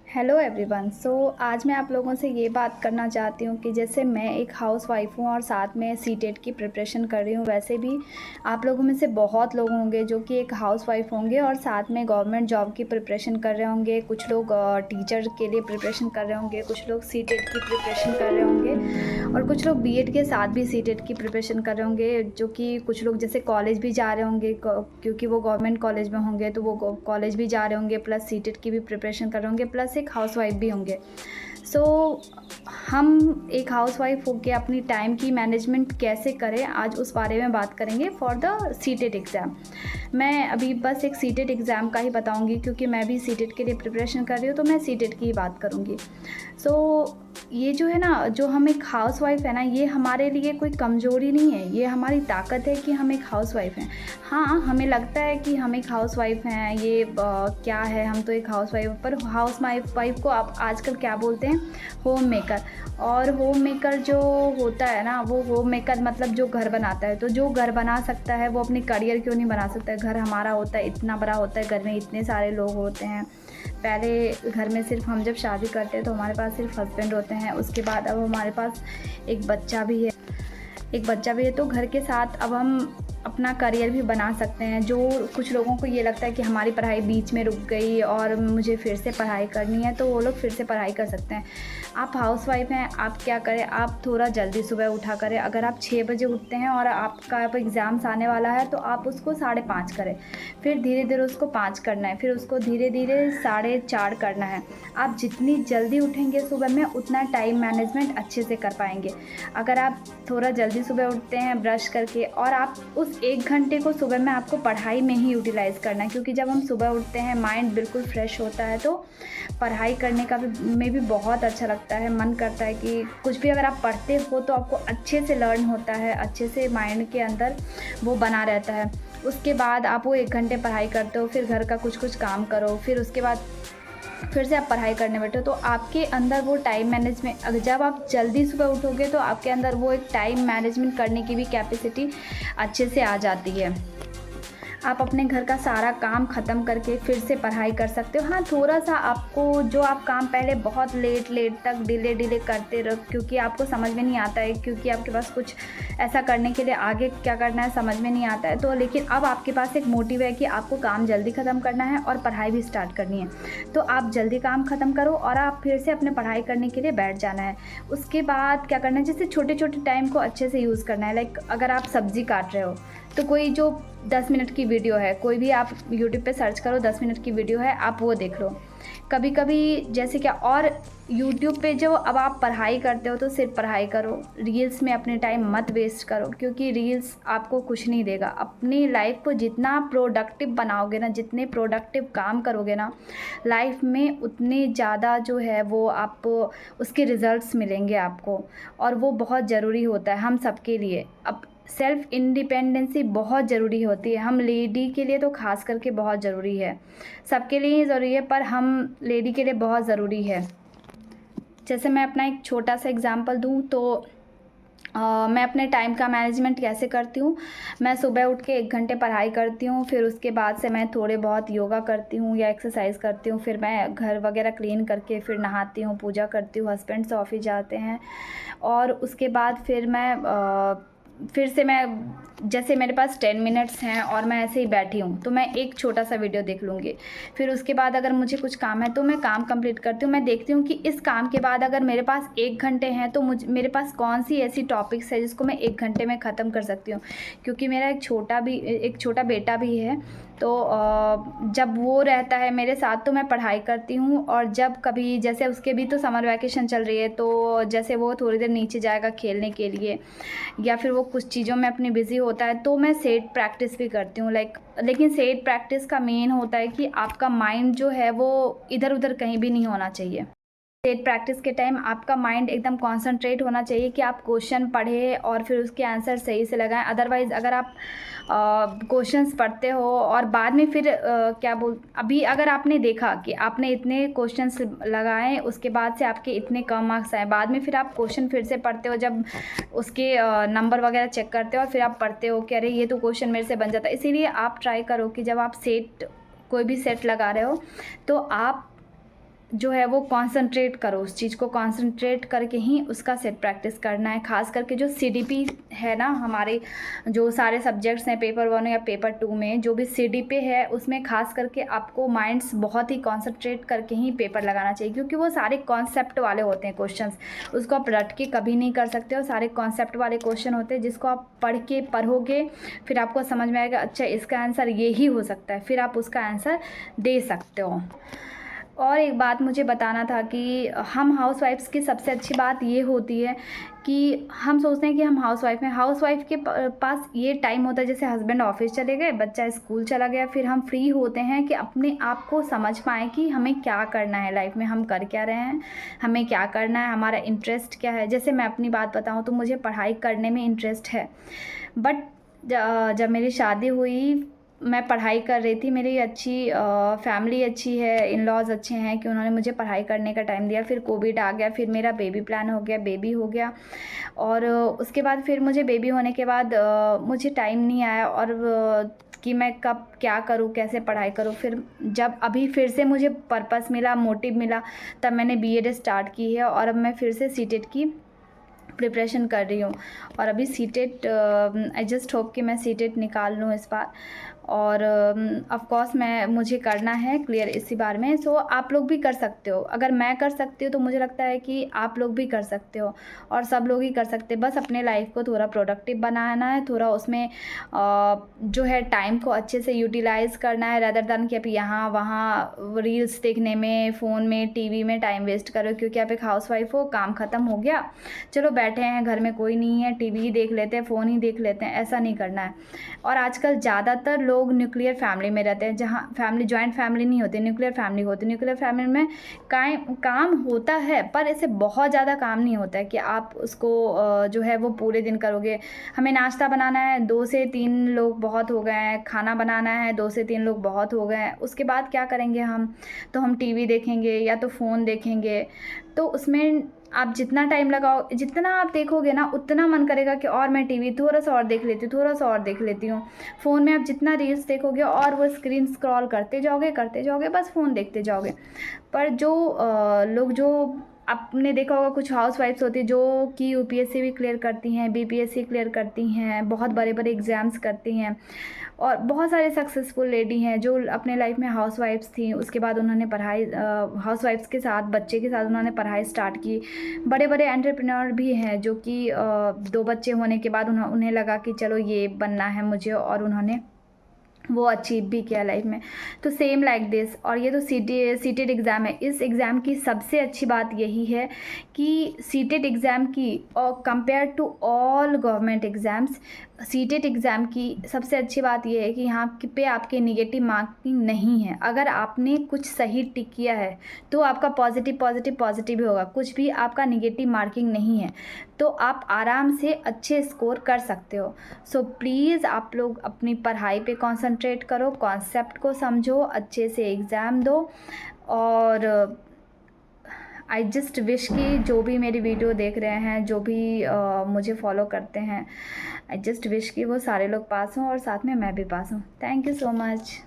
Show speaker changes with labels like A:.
A: Hello everyone. आज मैं आप लोगों से ये बात करना चाहती हूँ कि जैसे मैं एक हाउसवाइफ हूँ और साथ में सीटेट की प्रिपरेशन कर रही हूँ। वैसे भी आप लोगों में से बहुत लोग होंगे जो कि एक हाउसवाइफ होंगे और साथ में गवर्नमेंट जॉब की प्रिपरेशन कर रहे होंगे। कुछ लोग टीचर के लिए प्रिपरेशन कर रहे होंगे, कुछ लोग सीटेट की प्रिपरेशन कर रहे होंगे और कुछ लोग बीएड के साथ भी सीटेट की प्रिपरेशन कर रहे होंगे। जो कि कुछ लोग जैसे कॉलेज भी जा रहे होंगे क्योंकि वो गवर्नमेंट कॉलेज में होंगे तो वो कॉलेज भी जा रहे होंगे, प्लस सीटेट की भी प्रिपरेशन कर रहे होंगे, प्लस एक हाउसवाइफ भी होंगे। सो हम एक हाउसवाइफ होकर अपनी टाइम की मैनेजमेंट कैसे करें, आज उस बारे में बात करेंगे फॉर द सीटेट एग्ज़ाम। मैं अभी बस एक सीटेट एग्ज़ाम का ही बताऊंगी क्योंकि मैं भी सीटेट के लिए प्रिपरेशन कर रही हूँ, तो मैं सीटेट की ही बात करूँगी। ये जो है ना, जो हम एक हाउसवाइफ है ना, ये हमारे लिए कोई कमज़ोरी नहीं है, ये हमारी ताकत है कि हम एक हाउसवाइफ हैं। हाँ, हमें लगता है कि हम एक हाउसवाइफ हैं, ये क्या है, हम तो एक हाउसवाइफ, पर वाइफ को आप आजकल क्या बोलते हैं, होम मेकर। और होम मेकर जो होता है ना, वो होम मेकर मतलब जो घर बनाता है। तो जो घर बना सकता है वो अपनी करियर क्यों नहीं बना सकता है। घर हमारा होता है, इतना बड़ा होता है, घर में इतने सारे लोग होते हैं। पहले घर में सिर्फ हम जब शादी करते हैं तो हमारे पास सिर्फ हस्बैंड होते हैं, उसके बाद अब हमारे पास एक बच्चा भी है। तो घर के साथ अब हम अपना करियर भी बना सकते हैं। जो कुछ लोगों को ये लगता है कि हमारी पढ़ाई बीच में रुक गई और मुझे फिर से पढ़ाई करनी है, तो वो लोग फिर से पढ़ाई कर सकते हैं। आप हाउसवाइफ हैं, आप क्या करें, आप थोड़ा जल्दी सुबह उठा करें। अगर आप 6 बजे उठते हैं और आपका एग्ज़ाम्स आने वाला है तो आप उसको 5:30 करें, फिर धीरे धीरे उसको 5 करना है, फिर उसको धीरे धीरे 4:30 करना है। आप जितनी जल्दी उठेंगे सुबह में, उतना टाइम मैनेजमेंट अच्छे से कर पाएंगे। अगर आप थोड़ा जल्दी सुबह उठते हैं ब्रश करके, और आप उस 1 घंटे को सुबह में आपको पढ़ाई में ही यूटिलाइज़ करना है, क्योंकि जब हम सुबह उठते हैं माइंड बिल्कुल फ्रेश होता है, तो पढ़ाई करने का में भी बहुत अच्छा लगता है। मन करता है कि कुछ भी अगर आप पढ़ते हो तो आपको अच्छे से लर्न होता है, अच्छे से माइंड के अंदर वो बना रहता है। उसके बाद आप वो 1 घंटे पढ़ाई करते हो, फिर घर का कुछ काम करो, फिर उसके बाद फिर से आप पढ़ाई करने बैठो, तो आपके अंदर वो टाइम मैनेजमेंट, अगर जब आप जल्दी सुबह उठोगे तो आपके अंदर वो एक टाइम मैनेजमेंट करने की भी कैपेसिटी अच्छे से आ जाती है। आप अपने घर का सारा काम ख़त्म करके फिर से पढ़ाई कर सकते हो। हाँ, थोड़ा सा आपको जो आप काम पहले बहुत लेट तक डिले करते रहो, क्योंकि आपको समझ में नहीं आता है, क्योंकि आपके पास कुछ ऐसा करने के लिए आगे क्या करना है समझ में नहीं आता है। तो लेकिन अब आपके पास एक मोटिव है कि आपको काम जल्दी ख़त्म करना है और पढ़ाई भी स्टार्ट करनी है, तो आप जल्दी काम ख़त्म करो और आप फिर से अपने पढ़ाई करने के लिए बैठ जाना है। उसके बाद क्या करना है, जैसे छोटे छोटे टाइम को अच्छे से यूज़ करना है। लाइक अगर आप सब्ज़ी काट रहे हो तो कोई जो 10 मिनट की वीडियो है, कोई भी आप यूट्यूब पे सर्च करो, 10 मिनट की वीडियो है, आप वो देख लो कभी कभी। जैसे क्या, और यूट्यूब पे जो अब आप पढ़ाई करते हो तो सिर्फ पढ़ाई करो, रील्स में अपने टाइम मत वेस्ट करो, क्योंकि रील्स आपको कुछ नहीं देगा। अपनी लाइफ को जितना प्रोडक्टिव बनाओगे ना, जितने प्रोडक्टिव काम करोगे ना लाइफ में, उतने ज़्यादा जो है वो आप उसके रिज़ल्ट्स मिलेंगे आपको, और वो बहुत ज़रूरी होता है हम सबके लिए। अब सेल्फ़ इंडिपेंडेंसी बहुत ज़रूरी होती है, हम लेडी के लिए तो ख़ास करके बहुत ज़रूरी है। सबके लिए ही ज़रूरी है, पर हम लेडी के लिए बहुत ज़रूरी है। जैसे मैं अपना एक छोटा सा एग्ज़ाम्पल दूँ तो मैं अपने टाइम का मैनेजमेंट कैसे करती हूँ। मैं सुबह उठ के 1 घंटे पढ़ाई करती हूँ, फिर उसके बाद से मैं थोड़े बहुत योगा करती हूँ या एक्सरसाइज करती हूँ, फिर मैं घर वगैरह क्लीन करके फिर नहाती हूँ, पूजा करती हूँ, हस्बैंड ऑफिस जाते हैं। और उसके बाद फिर से मैं, जैसे मेरे पास 10 मिनट्स हैं और मैं ऐसे ही बैठी हूँ, तो मैं एक छोटा सा वीडियो देख लूँगी। फिर उसके बाद अगर मुझे कुछ काम है तो मैं काम कंप्लीट करती हूँ। मैं देखती हूँ कि इस काम के बाद अगर मेरे पास 1 घंटे हैं तो मेरे पास कौन सी ऐसी टॉपिक्स है जिसको मैं 1 घंटे में ख़त्म कर सकती हूँ। क्योंकि मेरा एक छोटा बेटा भी है, तो जब वो रहता है मेरे साथ तो मैं पढ़ाई करती हूँ, और जब कभी जैसे उसके भी तो समर वैकेशन चल रही है, तो जैसे वो थोड़ी देर नीचे जाएगा खेलने के लिए या फिर वो कुछ चीज़ों में अपनी बिज़ी होता है, तो मैं सेट प्रैक्टिस भी करती हूँ। लेकिन सेट प्रैक्टिस का मेन होता है कि आपका माइंड जो है वो इधर उधर कहीं भी नहीं होना चाहिए। सेट प्रैक्टिस के टाइम आपका माइंड एकदम कॉन्सेंट्रेट होना चाहिए कि आप क्वेश्चन पढ़े और फिर उसके आंसर सही से लगाएं। अदरवाइज़ अगर आप क्वेश्चंस पढ़ते हो और बाद में फिर अभी अगर आपने देखा कि आपने इतने क्वेश्चंस लगाए, उसके बाद से आपके इतने कम मार्क्स आए, बाद में फिर आप क्वेश्चन फिर से पढ़ते हो, जब उसके नंबर वगैरह चेक करते हो और फिर आप पढ़ते हो कि अरे ये तो क्वेश्चन मेरे से बन जाता है। इसीलिए आप ट्राई करो कि जब आप कोई भी सेट लगा रहे हो तो आप जो है वो कंसंट्रेट करो, उस चीज़ को कंसंट्रेट करके ही उसका सेट प्रैक्टिस करना है। ख़ास करके जो सीडीपी है ना, हमारे जो सारे सब्जेक्ट्स हैं पेपर 1 या पेपर 2 में, जो भी सीडीपी है उसमें ख़ास करके आपको माइंड्स बहुत ही कंसंट्रेट करके ही पेपर लगाना चाहिए, क्योंकि वो सारे कॉन्सेप्ट वाले होते हैं क्वेश्चंस, उसको आप रट के कभी नहीं कर सकते हो। सारे कॉन्सेप्ट वाले क्वेश्चन होते हैं जिसको आप पढ़ोगे फिर आपको समझ में आएगा अच्छा इसका आंसर ये ही हो सकता है, फिर आप उसका आंसर दे सकते हो। और एक बात मुझे बताना था कि हम हाउसवाइफ्स की सबसे अच्छी बात ये होती है कि हम सोचते हैं कि हम हाउसवाइफ हैं, हाउसवाइफ के पास ये टाइम होता है जैसे हस्बैंड ऑफिस चले गए, बच्चा स्कूल चला गया, फिर हम फ्री होते हैं कि अपने आप को समझ पाएँ कि हमें क्या करना है लाइफ में, हम कर क्या रहे हैं, हमें क्या करना है, हमारा इंटरेस्ट क्या है। जैसे मैं अपनी बात बताऊँ तो मुझे पढ़ाई करने में इंटरेस्ट है, बट जब मेरी शादी हुई मैं पढ़ाई कर रही थी, मेरी अच्छी फैमिली अच्छी है, इन लॉज़ अच्छे हैं कि उन्होंने मुझे पढ़ाई करने का टाइम दिया। फिर कोविड आ गया, फिर मेरा बेबी प्लान हो गया, बेबी हो गया, और उसके बाद फिर मुझे बेबी होने के बाद मुझे टाइम नहीं आया और कि मैं कब क्या करूँ, कैसे पढ़ाई करूँ। फिर जब अभी फिर से मुझे पर्पस मिला, मोटिव मिला, तब मैंने बीएड स्टार्ट की है और अब मैं फिर से सीटेट की प्रिपरेशन कर रही हूँ। और अभी सीटेट आई जस्ट होप कि मैं सीटेट निकाल लूँ इस बार, और ऑफ कोर्स मुझे करना है क्लियर इसी बार में। सो आप लोग भी कर सकते हो, अगर मैं कर सकती हूँ तो मुझे लगता है कि आप लोग भी कर सकते हो, और सब लोग ही कर सकते हैं। बस अपने लाइफ को थोड़ा प्रोडक्टिव बनाना है, थोड़ा उसमें जो है टाइम को अच्छे से यूटिलाइज़ करना है, रदर दैन कि आप यहाँ वहाँ रील्स देखने में, फ़ोन में, टीवी में टाइम वेस्ट करो। क्योंकि आप एक हाउसवाइफ हो, काम ख़त्म हो गया, चलो बैठे हैं घर में, कोई नहीं है, टीवी ही देख लेते हैं, फ़ोन ही देख लेते हैं, ऐसा नहीं करना है। और आजकल ज़्यादातर लोग न्यूक्लियर फैमिली में रहते हैं, जहाँ फैमिली जॉइंट फैमिली नहीं होती, न्यूक्लियर फैमिली होती है। न्यूक्लियर फैमिली में काम होता है, पर ऐसे बहुत ज़्यादा काम नहीं होता है कि आप उसको जो है वो पूरे दिन करोगे। हमें नाश्ता बनाना है, 2 से 3 लोग बहुत हो गए हैं, खाना बनाना है, 2 से 3 लोग बहुत हो गए हैं, उसके बाद क्या करेंगे हम? तो हम टीवी देखेंगे या तो फ़ोन देखेंगे। तो उसमें आप जितना टाइम लगाओ, जितना आप देखोगे ना, उतना मन करेगा कि और मैं टीवी थोड़ा सा और देख लेती हूँ, थोड़ा सा और देख लेती हूँ। फ़ोन में आप जितना रील्स देखोगे और वो स्क्रीन स्क्रॉल करते जाओगे, बस फ़ोन देखते जाओगे। पर जो लोग, जो आपने देखा होगा कुछ हाउसवाइफ्स होती हैं जो कि यूपीएससी भी क्लियर करती हैं, बीपीएससी क्लियर करती हैं, बहुत बड़े-बड़े एग्ज़ाम्स करती हैं, और बहुत सारे सक्सेसफुल लेडी हैं जो अपने लाइफ में हाउसवाइफ्स थी, उसके बाद उन्होंने पढ़ाई हाउसवाइफ्स के साथ, बच्चे के साथ उन्होंने पढ़ाई स्टार्ट की। बड़े-बड़े एंटरप्रेन्योर भी हैं जो कि 2 बच्चे होने के बाद उन्हें लगा कि चलो ये बनना है मुझे, और उन्होंने वो अचीव भी किया लाइफ में। तो सेम लाइक दिस। और ये तो सीटेट एग्ज़ाम है, इस एग्ज़ाम की सबसे अच्छी बात यही है कि सीटेट एग्ज़ाम की, और compare to all government exams, CTET exam की सबसे अच्छी बात यह है कि यहाँ पे आपके नेगेटिव मार्किंग नहीं है। अगर आपने कुछ सही टिक किया है तो आपका पॉजिटिव ही होगा, कुछ भी आपका नेगेटिव मार्किंग नहीं है, तो आप आराम से अच्छे स्कोर कर सकते हो। सो प्लीज़ आप लोग अपनी पढ़ाई पे कंसंट्रेट करो, कॉन्सेप्ट को समझो, अच्छे से एग्ज़ाम दो। और आई जस्ट विश कि जो भी मेरी वीडियो देख रहे हैं, जो भी मुझे फॉलो करते हैं, आई जस्ट विश कि वो सारे लोग पास हों और साथ में मैं भी पास हूँ। Thank you so much.